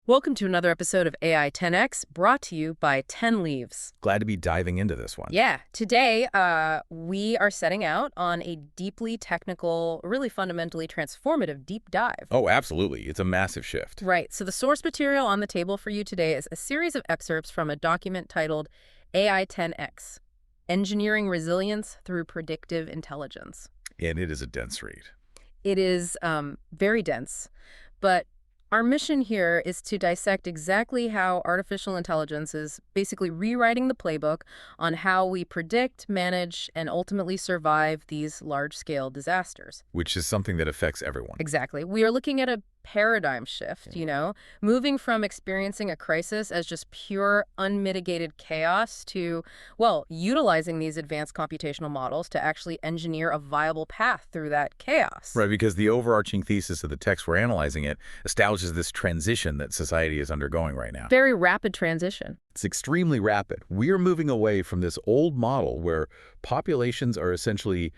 Welcome to another episode of AI 10X, brought to you by 10 Leaves. Glad to be diving into this one. Yeah, today we are setting out on a deeply technical, really fundamentally transformative deep dive. Oh, absolutely. It's a massive shift. Right, so the source material on the table for you today is a series of excerpts from a document titled AI 10X, Engineering Resilience Through Predictive Intelligence. And it is a dense read. It is very dense, but our mission here is to dissect exactly how artificial intelligence is basically rewriting the playbook on how we predict, manage, and ultimately survive these large-scale disasters. Which is something that affects everyone. Exactly. We are looking at a paradigm shift, moving from experiencing a crisis as just pure, unmitigated chaos to, well, utilizing these advanced computational models to actually engineer a viable path through that chaos. Right, because the overarching thesis of the text we're analyzing it establishes this transition that society is undergoing right now. Very rapid transition. It's extremely rapid. We're moving away from this old model where populations are essentially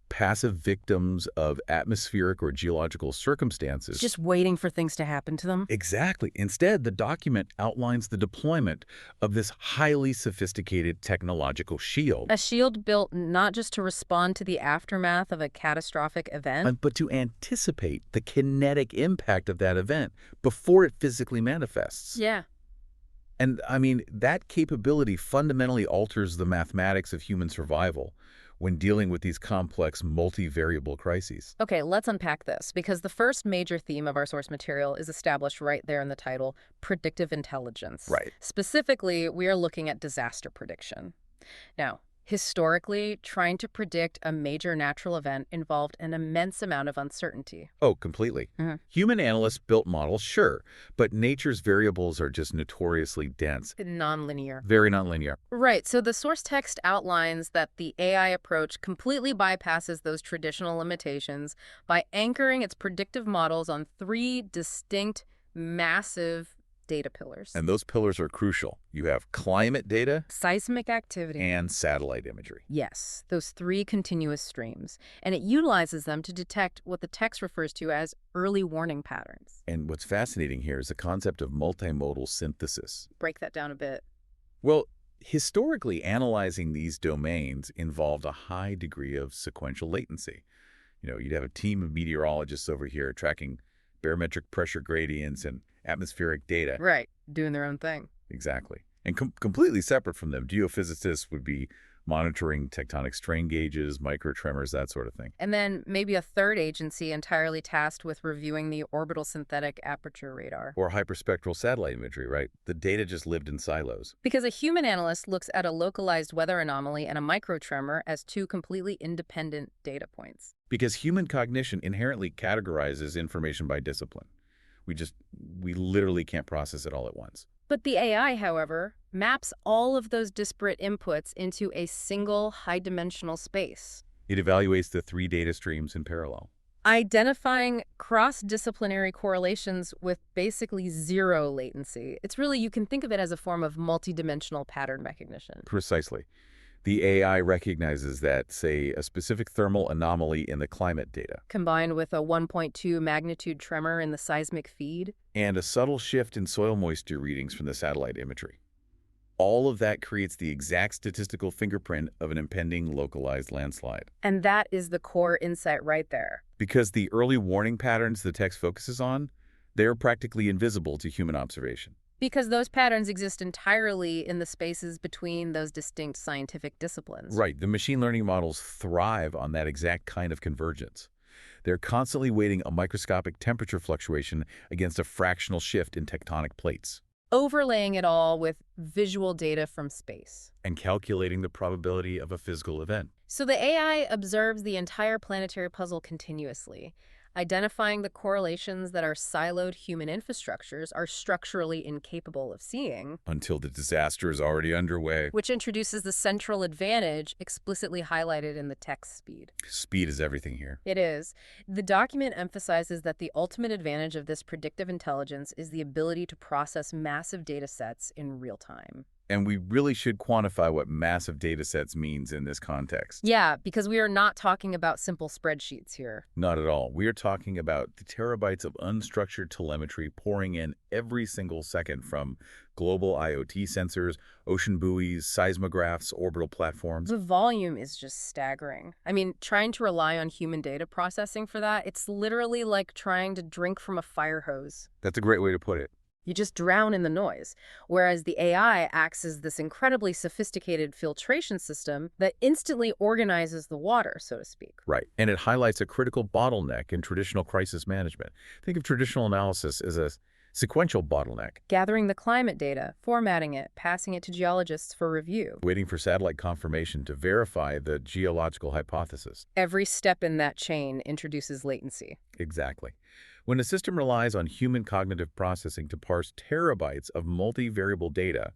passive victims of atmospheric or geological circumstances. Just waiting for things to happen to them. Exactly. Instead, the document outlines the deployment of this highly sophisticated technological shield. A shield built not just to respond to the aftermath of a catastrophic event, But to anticipate the kinetic impact of that event before it physically manifests. Yeah. And, that capability fundamentally alters the mathematics of human survival when dealing with these complex, multivariable crises. Okay, let's unpack this, because the first major theme of our source material is established right there in the title, predictive intelligence. Right. Specifically, we are looking at disaster prediction. Now, historically, trying to predict a major natural event involved an immense amount of uncertainty. Oh, completely. Human analysts built models, sure, but nature's variables are just notoriously dense. Nonlinear. Very nonlinear. Right, so the source text outlines that the AI approach completely bypasses those traditional limitations by anchoring its predictive models on three distinct, massive data pillars. And those pillars are crucial. You have climate data Seismic activity. and satellite imagery. Yes, those three continuous streams. And it utilizes them to detect what the text refers to as early warning patterns. And what's fascinating here is the concept of multimodal synthesis. Break that down a bit. Well, historically, analyzing these domains involved a high degree of sequential latency. You'd have a team of meteorologists over here tracking barometric pressure gradients and atmospheric data. Right, doing their own thing. Exactly. And completely separate from them, geophysicists would be monitoring tectonic strain gauges, microtremors, that sort of thing. And then maybe a third agency entirely tasked with reviewing the orbital synthetic aperture radar. Or hyperspectral satellite imagery, right? The data just lived in silos. Because a human analyst looks at a localized weather anomaly and a microtremor as two completely independent data points. Because human cognition inherently categorizes information by discipline. We literally can't process it all at once. But the AI, however, maps all of those disparate inputs into a single high-dimensional space, It evaluates the three data streams in parallel. identifying cross-disciplinary correlations with basically zero latency. It's really, you can think of it as a form of multidimensional pattern recognition. Precisely. The AI recognizes that, say, a specific thermal anomaly in the climate data Combined with a 1.2 magnitude tremor in the seismic feed. and a subtle shift in soil moisture readings from the satellite imagery. All of that creates the exact statistical fingerprint of an impending localized landslide. And that is the core insight right there. Because the early warning patterns the text focuses on, they're practically invisible to human observation. Because those patterns exist entirely in the spaces between those distinct scientific disciplines. Right. The machine learning models thrive on that exact kind of convergence. They're constantly weighting a microscopic temperature fluctuation against a fractional shift in tectonic plates. Overlaying it all with visual data from space. And calculating the probability of a physical event. So the AI observes the entire planetary puzzle continuously, identifying the correlations that our siloed human infrastructures are structurally incapable of seeing. Until the disaster is already underway. Which introduces the central advantage explicitly highlighted in the text speed. Speed is everything here. It is. The document emphasizes that the ultimate advantage of this predictive intelligence is the ability to process massive data sets in real time. And we really should quantify what massive data sets means in this context. Yeah, because we are not talking about simple spreadsheets here. Not at all. We are talking about the terabytes of unstructured telemetry pouring in every single second from global IoT sensors, ocean buoys, seismographs, orbital platforms. The volume is just staggering. I mean, trying to rely on human data processing for that, it's literally like trying to drink from a fire hose. That's a great way to put it. You just drown in the noise. Whereas the AI acts as this incredibly sophisticated filtration system that instantly organizes the water, so to speak. Right. And it highlights a critical bottleneck in traditional crisis management. Think of traditional analysis as a sequential bottleneck, Gathering the climate data, formatting it, passing it to geologists for review. waiting for satellite confirmation to verify the geological hypothesis. Every step in that chain introduces latency. Exactly. When a system relies on human cognitive processing to parse terabytes of multivariable data,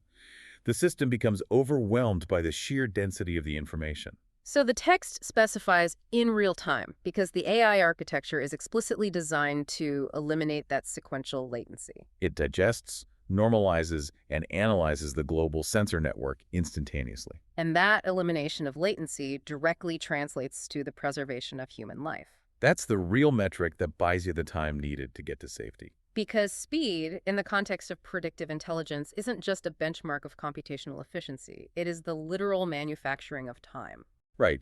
the system becomes overwhelmed by the sheer density of the information. So the text specifies in real time because the AI architecture is explicitly designed to eliminate that sequential latency. It digests, normalizes, and analyzes the global sensor network instantaneously. And that elimination of latency directly translates to the preservation of human life. That's the real metric that buys you the time needed to get to safety. Because speed, in the context of predictive intelligence, isn't just a benchmark of computational efficiency. It is the literal manufacturing of time. Right.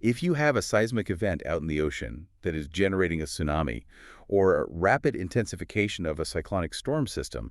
If you have a seismic event out in the ocean that is generating a tsunami or a rapid intensification of a cyclonic storm system,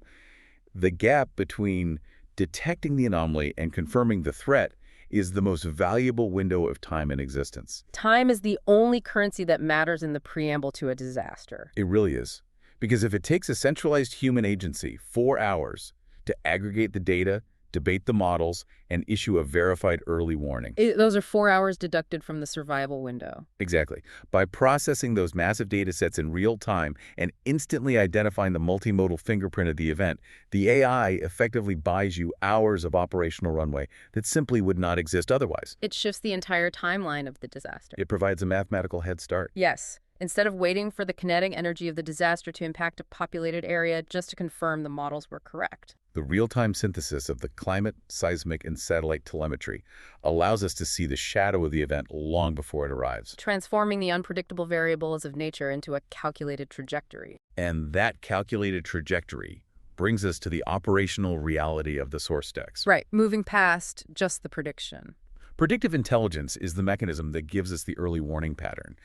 the gap between detecting the anomaly and confirming the threat is the most valuable window of time in existence. Time is the only currency that matters in the preamble to a disaster. It really is. Because if it takes a centralized human agency 4 hours to aggregate the data, debate the models, and issue a verified early warning. Those are 4 hours deducted from the survival window. Exactly. By processing those massive data sets in real time and instantly identifying the multimodal fingerprint of the event, the AI effectively buys you hours of operational runway that simply would not exist otherwise. It shifts the entire timeline of the disaster. It provides a mathematical head start. Yes. Instead of waiting for the kinetic energy of the disaster to impact a populated area just to confirm the models were correct. The real-time synthesis of the climate, seismic, and satellite telemetry allows us to see the shadow of the event long before it arrives. Transforming the unpredictable variables of nature into a calculated trajectory. And that calculated trajectory brings us to the operational reality of the source text. Right, moving past just the prediction. Predictive intelligence is the mechanism that gives us the early warning pattern.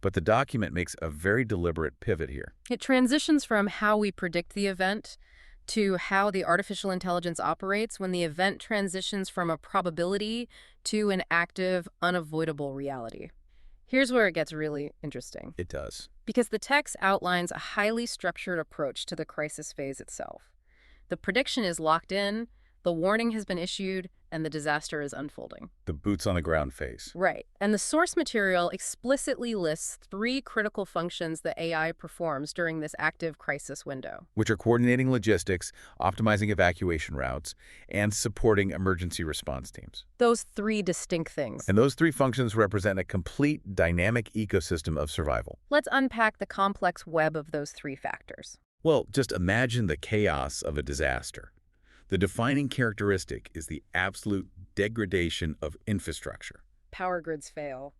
But the document makes a very deliberate pivot here. It transitions from how we predict the event to how the artificial intelligence operates when the event transitions from a probability to an active, unavoidable reality. Here's where it gets really interesting. It does. Because the text outlines a highly structured approach to the crisis phase itself. The prediction is locked in, the warning has been issued, and the disaster is unfolding. The boots on the ground phase. Right. And the source material explicitly lists 3 critical functions that AI performs during this active crisis window. Which are coordinating logistics, optimizing evacuation routes, and supporting emergency response teams. Those 3 distinct things. And those 3 functions represent a complete dynamic ecosystem of survival. Let's unpack the complex web of those 3 factors. Well, just imagine the chaos of a disaster. The defining characteristic is the absolute degradation of infrastructure. Power grids fail.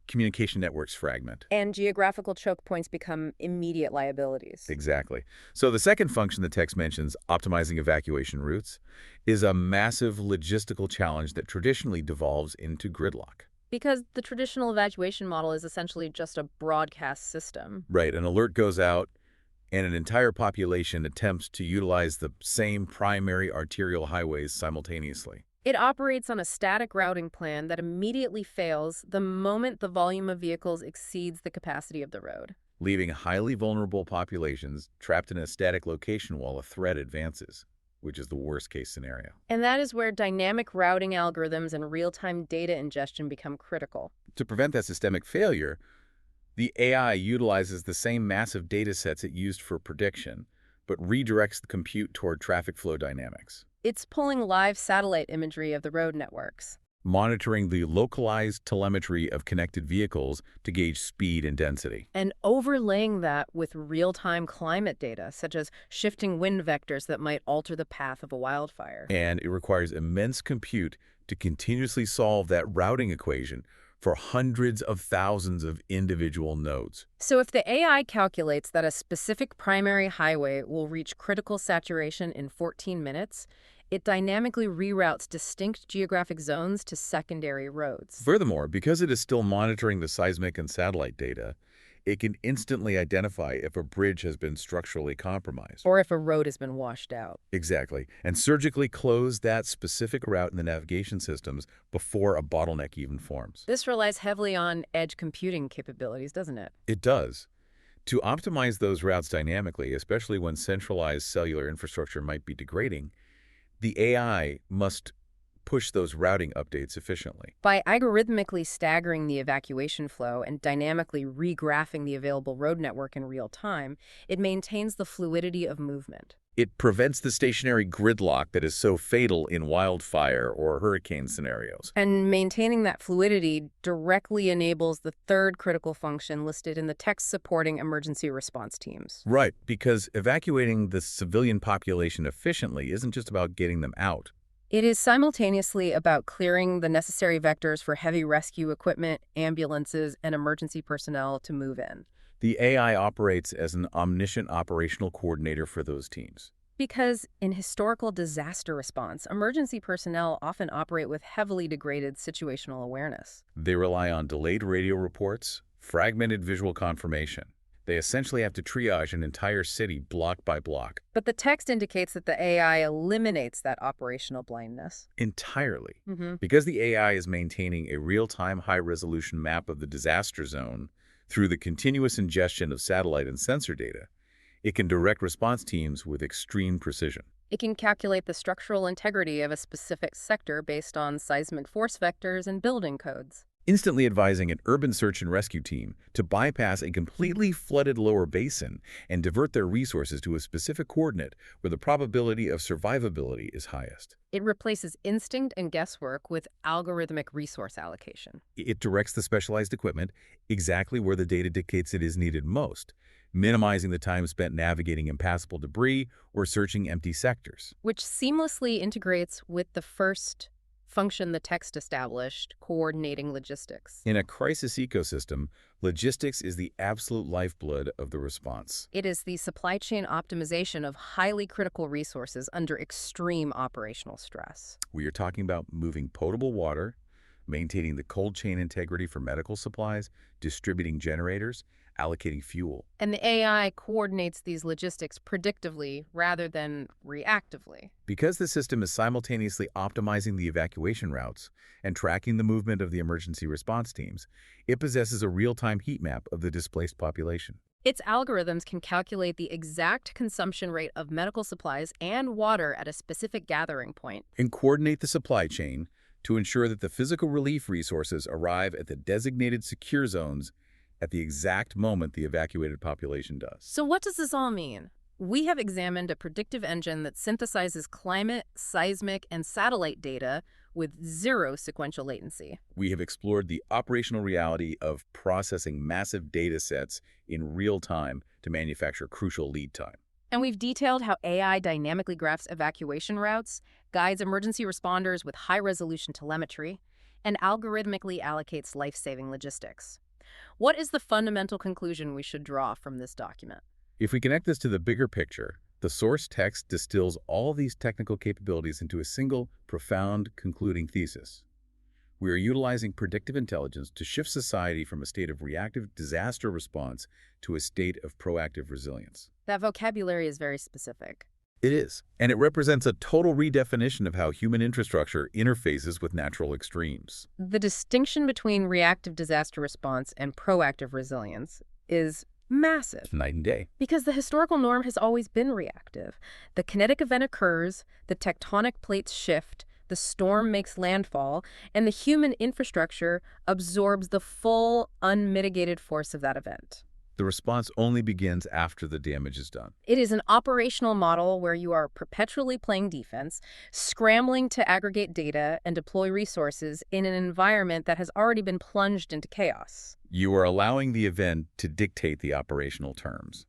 Communication networks fragment. And geographical choke points become immediate liabilities. Exactly. So the second function the text mentions, optimizing evacuation routes, is a massive logistical challenge that traditionally devolves into gridlock. Because the traditional evacuation model is essentially just a broadcast system. Right. An alert goes out, and an entire population attempts to utilize the same primary arterial highways simultaneously. It operates on a static routing plan that immediately fails the moment the volume of vehicles exceeds the capacity of the road, leaving highly vulnerable populations trapped in a static location while a threat advances, which is the worst-case scenario. And that is where dynamic routing algorithms and real-time data ingestion become critical. To prevent that systemic failure, the AI utilizes the same massive data sets it used for prediction, but redirects the compute toward traffic flow dynamics. It's pulling live satellite imagery of the road networks. monitoring the localized telemetry of connected vehicles to gauge speed and density. And overlaying that with real-time climate data, such as shifting wind vectors that might alter the path of a wildfire. And it requires immense compute to continuously solve that routing equation for hundreds of thousands of individual nodes. So if the AI calculates that a specific primary highway will reach critical saturation in 14 minutes, it dynamically reroutes distinct geographic zones to secondary roads. Furthermore, because it is still monitoring the seismic and satellite data, it can instantly identify if a bridge has been structurally compromised. Or if a road has been washed out. Exactly, and surgically close that specific route in the navigation systems before a bottleneck even forms. This relies heavily on edge computing capabilities, doesn't it? It does. To optimize those routes dynamically, especially when centralized cellular infrastructure might be degrading, the AI must push those routing updates efficiently. By algorithmically staggering the evacuation flow and dynamically regraphing the available road network in real time, it maintains the fluidity of movement. It prevents the stationary gridlock that is so fatal in wildfire or hurricane scenarios. And maintaining that fluidity directly enables the third critical function listed in the text supporting emergency response teams. Right, because evacuating the civilian population efficiently isn't just about getting them out. It is simultaneously about clearing the necessary vectors for heavy rescue equipment, ambulances, and emergency personnel to move in. The AI operates as an omniscient operational coordinator for those teams. Because in historical disaster response, emergency personnel often operate with heavily degraded situational awareness. They rely on delayed radio reports, fragmented visual confirmation. They essentially have to triage an entire city block by block. But the text indicates that the AI eliminates that operational blindness. Entirely. Mm-hmm. Because the AI is maintaining a real-time high-resolution map of the disaster zone through the continuous ingestion of satellite and sensor data, it can direct response teams with extreme precision. It can calculate the structural integrity of a specific sector based on seismic force vectors and building codes, Instantly advising an urban search and rescue team to bypass a completely flooded lower basin and divert their resources to a specific coordinate where the probability of survivability is highest. It replaces instinct and guesswork with algorithmic resource allocation. It directs the specialized equipment exactly where the data dictates it is needed most, minimizing the time spent navigating impassable debris or searching empty sectors. Which seamlessly integrates with the first function the text established, coordinating logistics. In a crisis ecosystem, logistics is the absolute lifeblood of the response. It is the supply chain optimization of highly critical resources under extreme operational stress. We are talking about moving potable water, maintaining the cold chain integrity for medical supplies, distributing generators, allocating fuel. And the AI coordinates these logistics predictively rather than reactively. Because the system is simultaneously optimizing the evacuation routes and tracking the movement of the emergency response teams, it possesses a real-time heat map of the displaced population. Its algorithms can calculate the exact consumption rate of medical supplies and water at a specific gathering point, And coordinate the supply chain to ensure that the physical relief resources arrive at the designated secure zones at the exact moment the evacuated population does. So what does this all mean? We have examined a predictive engine that synthesizes climate, seismic, and satellite data with zero sequential latency. We have explored the operational reality of processing massive data sets in real time to manufacture crucial lead time. And we've detailed how AI dynamically graphs evacuation routes, guides emergency responders with high-resolution telemetry, and algorithmically allocates life-saving logistics. What is the fundamental conclusion we should draw from this document? If we connect this to the bigger picture, the source text distills all these technical capabilities into a single, profound, concluding thesis. We are utilizing predictive intelligence to shift society from a state of reactive disaster response to a state of proactive resilience. That vocabulary is very specific. It is, and it represents a total redefinition of how human infrastructure interfaces with natural extremes. The distinction between reactive disaster response and proactive resilience is massive. Night and day. Because the historical norm has always been reactive. The kinetic event occurs, the tectonic plates shift, the storm makes landfall, and the human infrastructure absorbs the full, unmitigated force of that event. The response only begins after the damage is done. It is an operational model where you are perpetually playing defense, scrambling to aggregate data and deploy resources in an environment that has already been plunged into chaos. You are allowing the event to dictate the operational terms.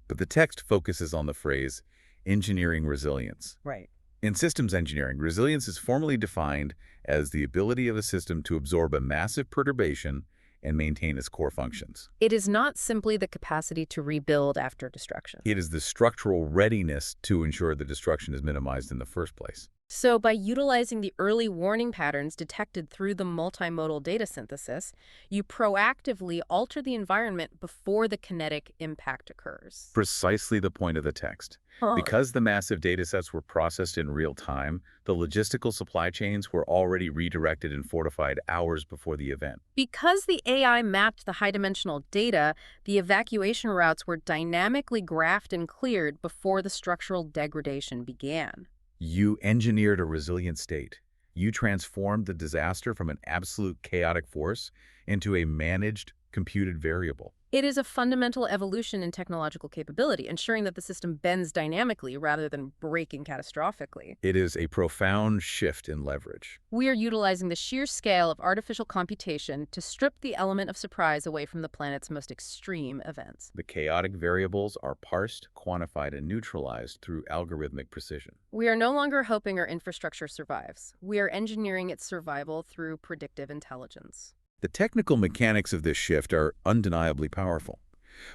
But the text focuses on the phrase, engineering resilience. Right. In systems engineering, resilience is formally defined as the ability of a system to absorb a massive perturbation and maintain its core functions. It is not simply the capacity to rebuild after destruction. It is the structural readiness to ensure the destruction is minimized in the first place. So by utilizing the early warning patterns detected through the multimodal data synthesis, you proactively alter the environment before the kinetic impact occurs. Precisely the point of the text. Because the massive data sets were processed in real time, the logistical supply chains were already redirected and fortified hours before the event. Because the AI mapped the high-dimensional data, the evacuation routes were dynamically graphed and cleared before the structural degradation began. You engineered a resilient state. You transformed the disaster from an absolute chaotic force into a managed, computed variable. It is a fundamental evolution in technological capability, ensuring that the system bends dynamically rather than breaking catastrophically. It is a profound shift in leverage. We are utilizing the sheer scale of artificial computation to strip the element of surprise away from the planet's most extreme events. The chaotic variables are parsed, quantified, and neutralized through algorithmic precision. We are no longer hoping our infrastructure survives. We are engineering its survival through predictive intelligence. The technical mechanics of this shift are undeniably powerful.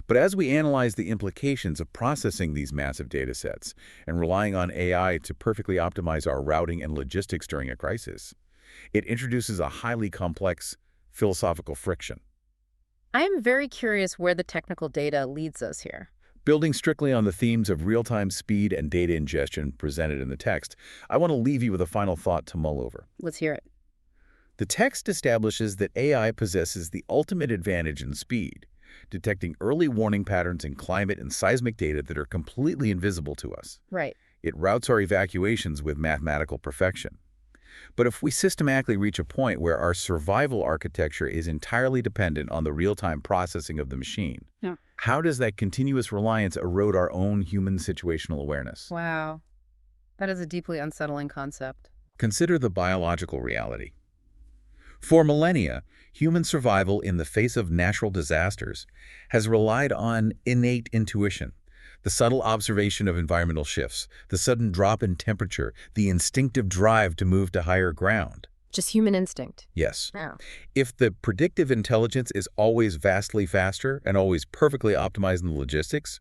But as we analyze the implications of processing these massive data sets and relying on AI to perfectly optimize our routing and logistics during a crisis, it introduces a highly complex philosophical friction. I am very curious where the technical data leads us here. Building strictly on the themes of real-time speed and data ingestion presented in the text, I want to leave you with a final thought to mull over. Let's hear it. The text establishes that AI possesses the ultimate advantage in speed, detecting early warning patterns in climate and seismic data that are completely invisible to us. Right. It routes our evacuations with mathematical perfection. But if we systematically reach a point where our survival architecture is entirely dependent on the real-time processing of the machine, how does that continuous reliance erode our own human situational awareness? Wow. That is a deeply unsettling concept. Consider the biological reality. For millennia, human survival in the face of natural disasters has relied on innate intuition, the subtle observation of environmental shifts, the sudden drop in temperature, the instinctive drive to move to higher ground. Just human instinct. Yes. Yeah. If the predictive intelligence is always vastly faster and always perfectly optimized in the logistics,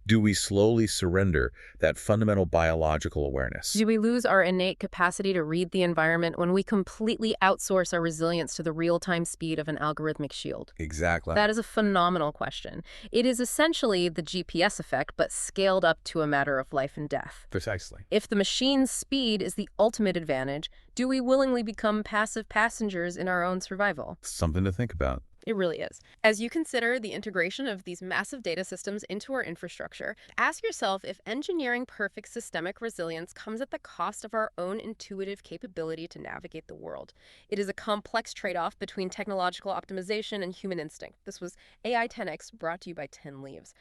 do we slowly surrender that fundamental biological awareness? Do we lose our innate capacity to read the environment when we completely outsource our resilience to the real-time speed of an algorithmic shield? Exactly. That is a phenomenal question. It is essentially the GPS effect, but scaled up to a matter of life and death. Precisely. If the machine's speed is the ultimate advantage, do we willingly become passive passengers in our own survival? Something to think about. It really is. As you consider the integration of these massive data systems into our infrastructure, ask yourself if engineering perfect systemic resilience comes at the cost of our own intuitive capability to navigate the world. It is a complex trade-off between technological optimization and human instinct. This was AI 10X, brought to you by 10 Leaves.